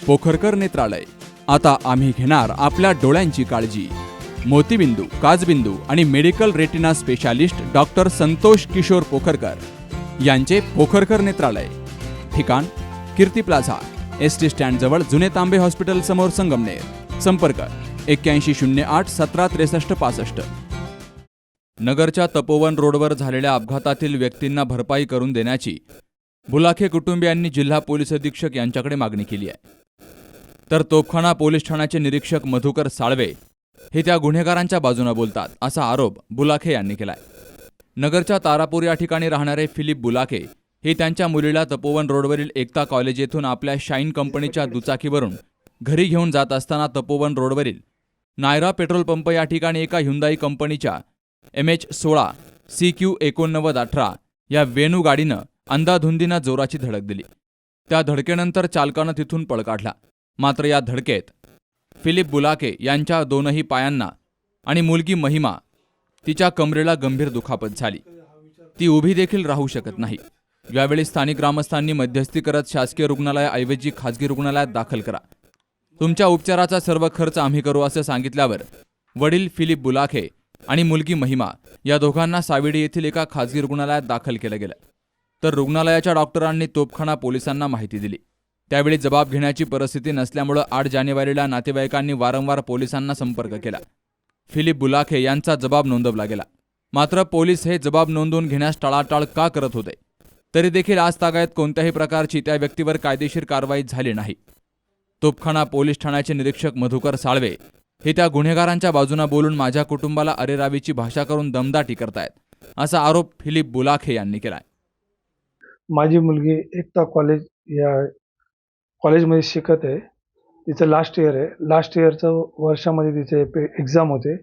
पोखरकर नेत्रालय. आता आम्ही घेणार आपल्या डोळ्यांची काळजी. मोतीबिंदू, काचबिंदू आणि medical retina specialist doctor Santosh Kishor Pokharkar यांचे पोखरकर नेत्रालय. ठिकाण कीर्ती प्लाझा, एसटी स्टँड जवळ जुने तांबे हॉस्पिटल समोर, संगमनेर. संपर्क 8108 1763 65. नगरच्या तपोवन रोडवर झालेल्या अपघातातील व्यक्तींना भरपाई करून देण्याची बुलाखे कुटुंबियांनी जिल्हा पोलीस अधीक्षक यांच्याकडे मागणी केली आहे. तर तोफखाना पोलीस ठाण्याचे निरीक्षक मधुकर साळवे हे त्या गुन्हेगारांच्या बाजूने बोलतात, असा आरोप बुलाखे यांनी केलाय. नगरच्या तारापूर या ठिकाणी राहणारे फिलिप बुलाखे हे त्यांच्या मुलीला तपोवन रोडवरील एकता कॉलेज येथून आपल्या शाईन कंपनीच्या दुचाकीवरून घरी घेऊन जात असताना तपोवन रोडवरील नायरा पेट्रोल पंप या ठिकाणी एका ह्युंदाई कंपनीच्या MH16 CQ 8918 या वेणू गाडीनं अंधाधुंदीनं जोराची धडक दिली. त्या धडकेनंतर चालकानं तिथून पळ काढला. मात्र या धडकेत फिलिप बुलाखे यांच्या दोनही पायांना आणि मुलगी महिमा तिच्या कमरेला गंभीर दुखापत झाली. ती उभी देखील राहू शकत नाही. यावेळी स्थानिक ग्रामस्थांनी मध्यस्थी करत शासकीय रुग्णालयाऐवजी खासगी रुग्णालयात दाखल करा, तुमच्या उपचाराचा सर्व खर्च आम्ही करू असं सांगितल्यावर वडील फिलिप बुलाखे आणि मुलगी महिमा या दोघांना सावेडी येथील एका खासगी रुग्णालयात दाखल केलं गेलं. तर रुग्णालयाच्या डॉक्टरांनी तोफखाना पोलिसांना माहिती दिली. त्यावेळी जबाब घेण्याची परिस्थिती नसल्यामुळे 8 जानेवारीला नातेवाईकांनी वारंवार पोलिसांना संपर्क केला. फिलिप बुलाखे यांचा जबाब नोंदवला गेला. मात्र पोलीस हे जबाब नोंदवून घेण्यास टाळाटाळ का करत होते, तरी देखील आज तागायत कोणत्याही प्रकारची त्या व्यक्तीवर कायदेशीर कारवाई झाली नाही. तोफखाना पोलीस ठाण्याचे निरीक्षक मधुकर साळवे हे त्या गुन्हेगारांच्या बाजूने बोलून माझ्या कुटुंबाला अरेरावीची भाषा करून दमदाटी करतायत, असा आरोप फिलिप बुलाखे यांनी केलाय. माझी मुलगी एकता कॉलेज या कॉलेजमध्ये शिकत आहे. तिचं लास्ट इयर आहे. लास्ट इयरचं वर्षामध्ये तिचे एक्झाम होते.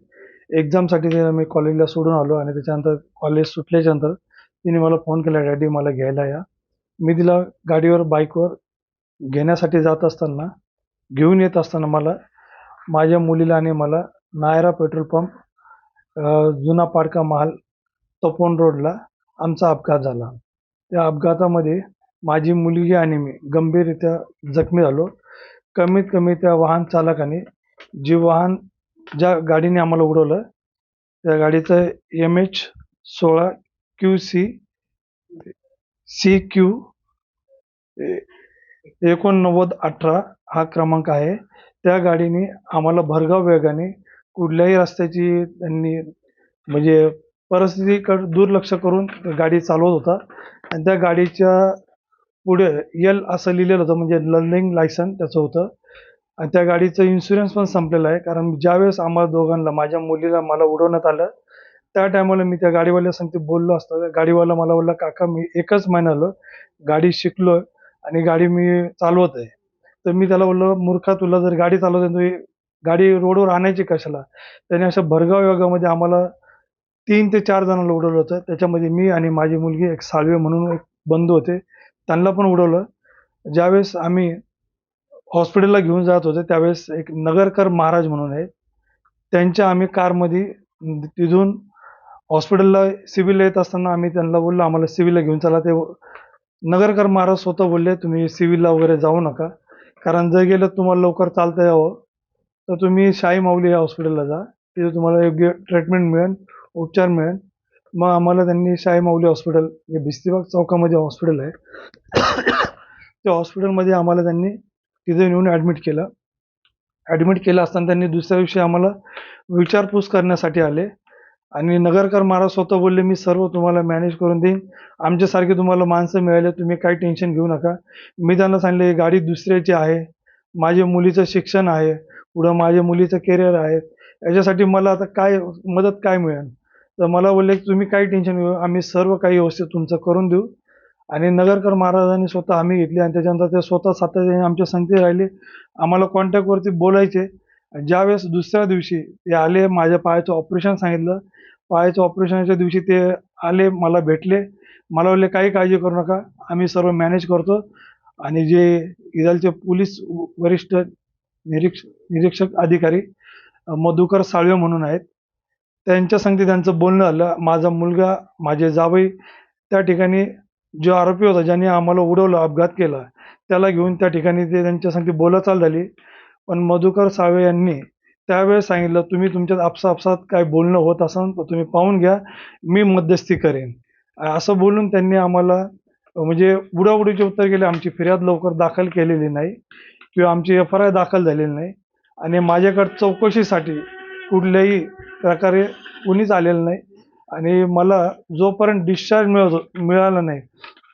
एक्झामसाठी तिला मी कॉलेजला सोडून आलो आणि त्याच्यानंतर कॉलेज सुटल्याच्यानंतर तिने मला फोन केला, डॅडी मला घ्यायला या. मी तिला गाडीवर बाईकवर घेण्यासाठी जात असताना, घेऊन येत असताना माझ्या मुलीला आणि मला नायरा पेट्रोल पंप जुना पाडका महाल तपोवन रोडला आमचा अपघात झाला. त्या अपघातामध्ये माझी मुलगी आणि मी गंभीररित्या जखमी झालो. कमीत कमी त्या वाहन चालकाने ज्या गाडीने आम्हाला उडवलं त्या गाडीचं MH16 QC CQ 8918 हा क्रमांक आहे. त्या गाडीने आम्हाला भरधाव वेगाने कुठल्याही रस्त्याची त्यांनी म्हणजे परिस्थितीकडे दुर्लक्ष करून गाडी चालवत होता आणि त्या गाडीच्या पुढे L असं लिहिलेलं होतं, म्हणजे लर्निंग लायसन त्याचं होतं. आणि त्या गाडीचं इन्शुरन्स पण संपलेलं आहे. कारण ज्यावेळेस आम्हाला दोघांना, माझ्या मुलीला मला उडवण्यात आलं त्या टायमाला मी त्या गाडीवाल्या सांगते बोललो असतो. गाडीवाला मला बोलला, काका मी 1च महिना आलो गाडी शिकलो आणि गाडी मी चालवत आहे. तर मी त्याला बोललो, मूर्खा तुला जर गाडी चालवत आहे गाडी रोडवर आणायची कशाला. त्याने अशा भरधाव वेगामध्ये आम्हाला 3 ते 4 जणांना उडवलं होतं. त्याच्यामध्ये मी आणि माझी मुलगी, एक साळवे म्हणून एक बंधू होते, त्यांना पण उडवलं. ज्यावेळेस आम्ही हॉस्पिटलला घेऊन जात होते त्यावेळेस एक नगरकर महाराज म्हणून आहे, त्यांच्या आम्ही कारमध्ये तिथून हॉस्पिटलला सिव्हिलला येत असताना आम्ही त्यांना बोललो आम्हाला सिव्हिलला घेऊन चला. ते नगरकर महाराज स्वतः बोलले, तुम्ही सिव्हिलला वगैरे जाऊ नका, कारण जर गेलं तुम्हाला लवकर चालता यावं तर तुम्ही शाही माऊली या हॉस्पिटलला जा, तिथे तुम्हाला योग्य ट्रीटमेंट मिळेल, उपचार मिळेल. मग आम्हाला त्यांनी शाही माऊली हॉस्पिटल, हे भिस्तीबाग चौकामध्ये हॉस्पिटल आहे, त्या हॉस्पिटलमध्ये आम्हाला त्यांनी तिथे नेऊन ॲडमिट केलं असताना त्यांनी दुसऱ्या दिवशी आम्हाला विचारपूस करण्यासाठी आले आणि नगरकर महाराज स्वतः बोलले, मी सर्व तुम्हाला मॅनेज करून देईन, आमच्यासारखे तुम्हाला माणसं मिळाले, तुम्ही काही टेन्शन घेऊ नका. मी त्यांना सांगितलं, ही गाडी दुसऱ्याची आहे, माझ्या मुलीचं शिक्षण आहे, पुढं माझ्या मुलीचं करिअर आहे, याच्यासाठी मला आता काय मदत काय मिळेल. तर मला बोलले की तुम्ही काही टेन्शन घेऊ, आम्ही सर्व काही व्यवस्थित तुमचं करून देऊ. आणि नगरकर महाराजांनी स्वतः आम्ही घेतली आणि त्याच्यानंतर ते स्वतः सातत्याने आमच्या संगती राहिले, आम्हाला कॉन्टॅक्टवरती बोलायचे. ज्यावेळेस दुसऱ्या दिवशी ते आले, माझ्या पायाचं ऑपरेशन सांगितलं, पायाच्या ऑपरेशनच्या दिवशी ते आले, मला भेटले, मला बोलले काही काळजी करू नका, आम्ही सर्व मॅनेज करतो. आणि जे इथलचे पोलीस वरिष्ठ निरीक्षक अधिकारी मधुकर साळवे म्हणून आहेत, त्यांच्या संगती त्यांचं बोलणं झालं. माझा मुलगा, माझे जावई त्या ठिकाणी जो आरोपी होता ज्याने आम्हाला उडवलं, अपघात केला, त्याला घेऊन त्या ठिकाणी ते त्यांच्या संगती बोलाचाल झाली. पण मधुकर साळवे यांनी त्यावेळेस सांगितलं, तुम्ही तुमच्यात आपसात काय बोलणं होत असेल तर तुम्ही पाहून घ्या, मी मध्यस्थी करेन. असं बोलून त्यांनी आम्हाला म्हणजे उडाउडीचे उत्तर केले. आमची फिर्याद लवकर दाखल केलेली नाही किंवा आमची FIR दाखल झालेली नाही आणि माझ्याकडे चौकशीसाठी कुठल्याही प्रकारे कुणीच आलेलं नाही आणि मला जोपर्यंत डिस्चार्ज मिळाला नाही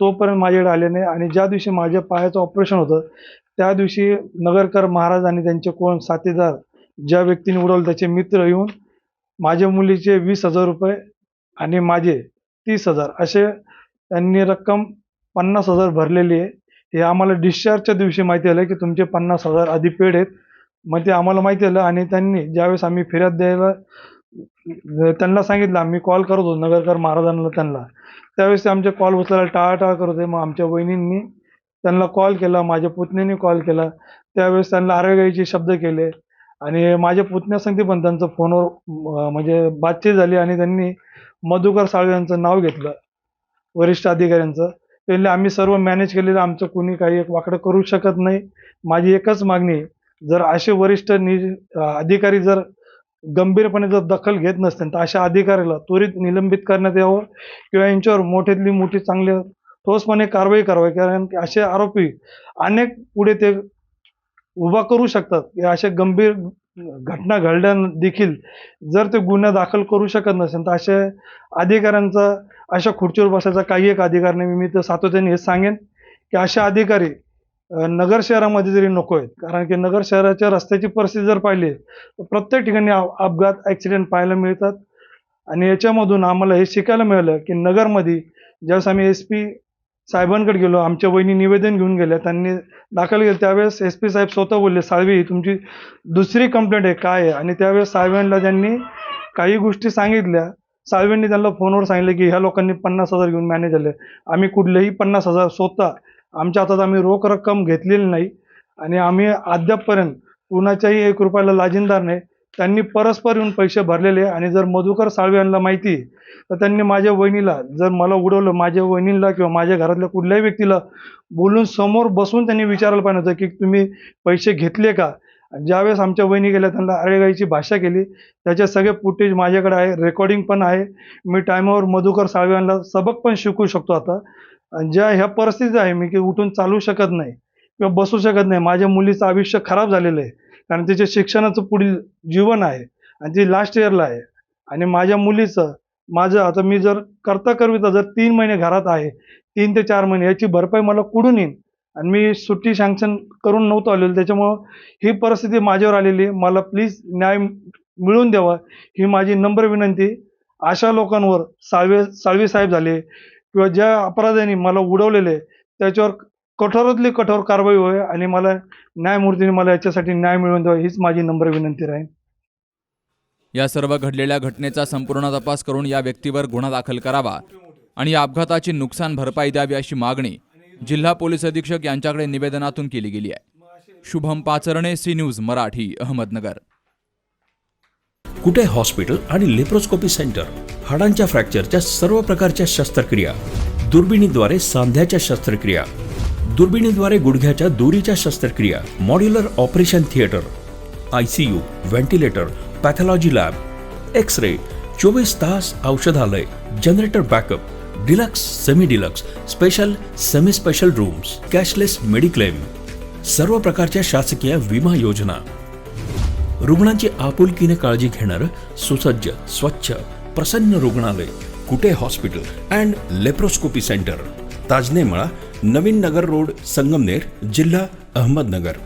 तोपर्यंत माझ्याकडे आले नाही. आणि ज्या दिवशी माझ्या पायाचं ऑपरेशन होतं त्या दिवशी नगरकर महाराज आणि त्यांचे कोण साथीदार ज्या व्यक्तीने उडवलं त्याचे मित्र येऊन माझ्या मुलीचे 20,000 रुपये आणि माझे 30,000 असे त्यांनी रक्कम 50,000 भरलेली आहे. हे आम्हाला डिस्चार्जच्या दिवशी माहिती आलं की तुमचे 50,000 आधी पेड आहेत. मग ते आम्हाला माहिती आलं आणि त्यांनी ज्यावेळेस आम्ही फिर्याद द्यायला त्यांना सांगितलं, आम्ही कॉल करत होतो नगरकर महाराजांना त्यांना, त्यावेळेस ते आमचे कॉल उचलायला टाळाटाळ करत होते. मग आमच्या वहिनींनी त्यांना कॉल केला, माझ्या पुतणीने कॉल केला. त्यावेळेस त्यांना आरेगाईचे शब्द केले आणि माझ्या पुतण्यासंगती पण त्यांचं फोनवर म्हणजे बातचीत झाली आणि त्यांनी मधुकर साळवे यांचं नाव घेतलं, वरिष्ठ अधिकाऱ्यांचं. त्यांनी आम्ही सर्व मॅनेज केलेलं, आमचं कुणी काही एक वाकडं करू शकत नाही. माझी एकच मागणी आहे, जर असे वरिष्ठ अधिकारी जर गंभीरपणे जर दखल घेत नसतील तर अशा अधिकाऱ्याला त्वरित निलंबित करण्यात यावं किंवा यांच्यावर मोठ्यातली मोठी चांगली ठोसपणे कारवाई करावी. कारण की असे आरोपी अनेक पुढे ते उभा करू शकतात की अशा गंभीर घटना घडल्या देखील जर ते गुन्हा दाखल करू शकत नसेल तर अशा अधिकाऱ्यांचा अशा खुर्चीवर बसायचा काही एक अधिकार नाही. मी तर सातत्याने हे सांगेन की अशा अधिकारी नगर शहरामध्ये जरी नको आहेत, कारण की नगर शहराच्या रस्त्याची परिस्थिती जर पाहिली तर प्रत्येक ठिकाणी अपघात ॲक्सिडेंट पाहायला मिळतात. आणि याच्यामधून आम्हाला हे शिकायला मिळालं की नगरमध्ये ज्यावेळेस आम्ही SP साहेबांकडे गेलो, आमच्या वहिनी निवेदन घेऊन गेल्या, त्यांनी दाखल केलं. त्यावेळेस SP साहेब स्वतः बोलले, साळवे ही तुमची दुसरी कंप्लेंट आहे काय आहे. आणि त्यावेळेस साहेबांना त्यांनी काही गोष्टी सांगितल्या. साहेबांनी त्यांना फोनवर सांगितलं की ह्या लोकांनी 50,000 घेऊन मॅनेज झाले. आम्ही कुठलेही 50,000 स्वतः आमच्या हातात आम्ही रोख रक्कम घेतलेली नाही आणि आम्ही अद्यापपर्यंत कुणाच्याही 1 रुपयाला लाजिनदार नाही. त्यांनी परस्पर येऊन पैसे भरलेले. आणि जर मधुकर साळवे यांना माहिती तर त्यांनी माझ्या वहिनीला, जर मला उडवलं, माझ्या वहिनीला किंवा माझ्या घरातल्या कुठल्याही व्यक्तीला बोलून समोर बसून त्यांनी विचारायला पाहिजे होतं की तुम्ही पैसे घेतले का. ज्यावेळेस आमच्या वहिनी गेल्या त्यांना आरेगाईची भाषा केली. त्याचे सगळे फुटेज माझ्याकडे आहे, रेकॉर्डिंग पण आहे. मी टायमावर मधुकर साळवे यांना सबक पण शिकवू शकतो आता. ज्या ह्या परिस्थितीत आहे मी की उठून चालू शकत नाही किंवा बसू शकत नाही. माझ्या मुलीचं आयुष्य खराब झालेलं आहे कारण तिचे शिक्षणाचं पुढील जीवन आहे आणि ती लास्ट इयरला आहे. आणि माझ्या मुलीचं माझं आता मी जर करता जर 3 महिने घरात आहे, 3 ते 4 महिने याची भरपाई मला कुठून येईल. आणि मी सुट्टी सँक्शन करून नव्हतो आलेलो, त्याच्यामुळं ही परिस्थिती माझ्यावर आलेली आहे. मला प्लीज न्याय मिळवून द्यावा ही माझी नम्र विनंती. अशा लोकांवर साळवे साहेब झाले किंवा ज्या अपराध्यांनी मला उडवलेले त्याच्यावर कठोरातली कठोर कारवाई होईल आणि मला न्यायमूर्तीने मला याच्यासाठी न्याय मिळवून द्यावा हीच माझी नम्र विनंती राहील. या सर्व घडलेल्या घटनेचा संपूर्ण तपास करून या व्यक्तीवर गुन्हा दाखल करावा आणि या अपघाताची नुकसान भरपाई द्यावी अशी मागणी जिल्हा पोलीस अधीक्षक यांच्याकडे निवेदनातून केली गेली आहे. Shubham Pacharne, C News Marathi, Ahmednagar. कुठे हॉस्पिटल आणि लेप्रोस्कोपी सेंटर, हाडांच्या फ्रॅक्चरच्या सर्व प्रकारच्या शस्त्रक्रिया, दुर्बिणीद्वारे सांध्याच्या शस्त्रक्रिया, दुर्बिणीद्वारे गुडघ्याच्या दोरीच्या शस्त्रक्रिया, modular operation theatre, ICU, ventilator, pathology lab, x ray, 24 तास औषधालय, generator backup, deluxe, semi deluxe, special, semi special rooms, cashless mediclaim, सर्व प्रकारच्या शासकीय विमा योजना, रुग्णांची आपुलकीने काळजी घेणारं सुसज्ज, स्वच्छ, प्रसन्न रुग्णालय, Kute hospital and laparoscopy centre, Tajane Mala, नवीन नगर रोड, संगमनेर, जिल्हा अहमदनगर.